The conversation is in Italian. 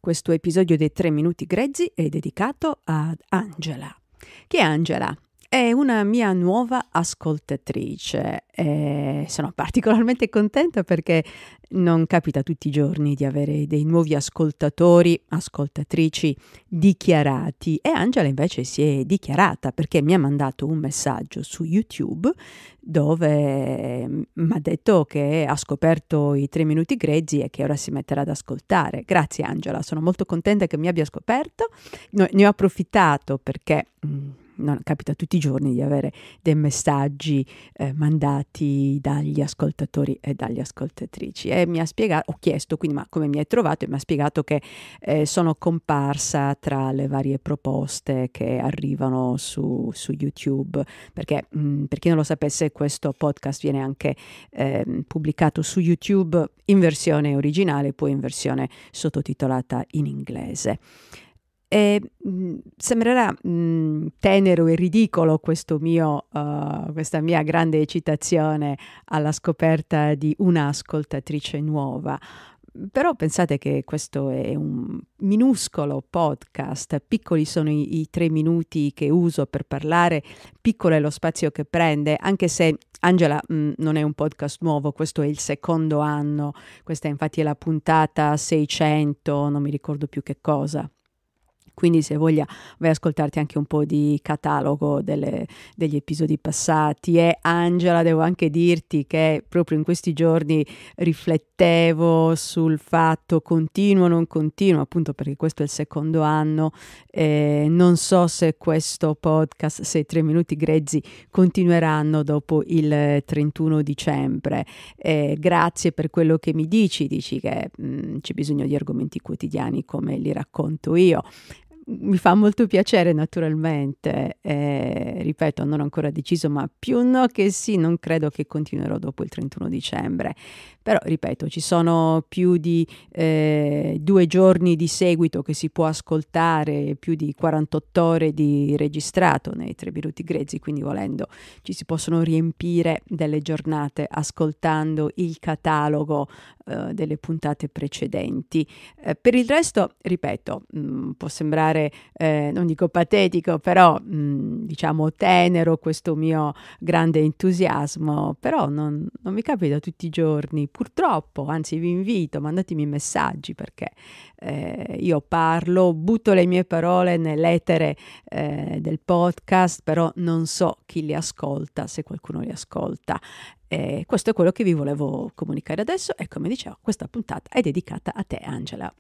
Questo episodio dei 3 minuti grezzi è dedicato ad Angela. Chi è Angela? È una mia nuova ascoltatrice e sono particolarmente contenta perché non capita tutti i giorni di avere dei nuovi ascoltatori, ascoltatrici dichiarati, e Angela invece si è dichiarata perché mi ha mandato un messaggio su YouTube dove mi ha detto che ha scoperto i 3 minuti grezzi e che ora si metterà ad ascoltare. Grazie Angela, sono molto contenta che mi abbia scoperto. Ne ho approfittato perché non capita tutti i giorni di avere dei messaggi mandati dagli ascoltatori e dalle ascoltatrici, e mi ha spiegato, ho chiesto quindi ma come mi hai trovato, e mi ha spiegato che sono comparsa tra le varie proposte che arrivano su YouTube, perché per chi non lo sapesse questo podcast viene anche pubblicato su YouTube in versione originale, poi in versione sottotitolata in inglese. E sembrerà tenero e ridicolo questa mia grande eccitazione alla scoperta di una ascoltatrice nuova, però pensate che questo è un minuscolo podcast, piccoli sono i 3 minuti che uso per parlare, piccolo è lo spazio che prende, anche se Angela non è un podcast nuovo, questo è il secondo anno, questa infatti è la puntata 600, non mi ricordo più che cosa. Quindi se voglia vai a ascoltarti anche un po' di catalogo degli episodi passati. E Angela, devo anche dirti che proprio in questi giorni riflettevo sul fatto continuo o non continuo, appunto perché questo è il secondo anno, non so se questo podcast, se i 3 minuti grezzi continueranno dopo il 31 dicembre. Grazie per quello che mi dici che c'è bisogno di argomenti quotidiani come li racconto io. Mi fa molto piacere naturalmente, ripeto, non ho ancora deciso, ma più no che sì, non credo che continuerò dopo il 31 dicembre. Però, ripeto, ci sono più di 2 giorni di seguito che si può ascoltare, più di 48 ore di registrato nei 3 minuti grezzi, quindi volendo ci si possono riempire delle giornate ascoltando il catalogo delle puntate precedenti. Per il resto, ripeto, può sembrare non dico patetico, però diciamo tenero questo mio grande entusiasmo, però non mi capita tutti i giorni, purtroppo, anzi vi invito, mandatemi messaggi perché io parlo, butto le mie parole nell'etere del podcast, però non so chi li ascolta, se qualcuno li ascolta. Questo è quello che vi volevo comunicare adesso e, come dicevo, questa puntata è dedicata a te Angela.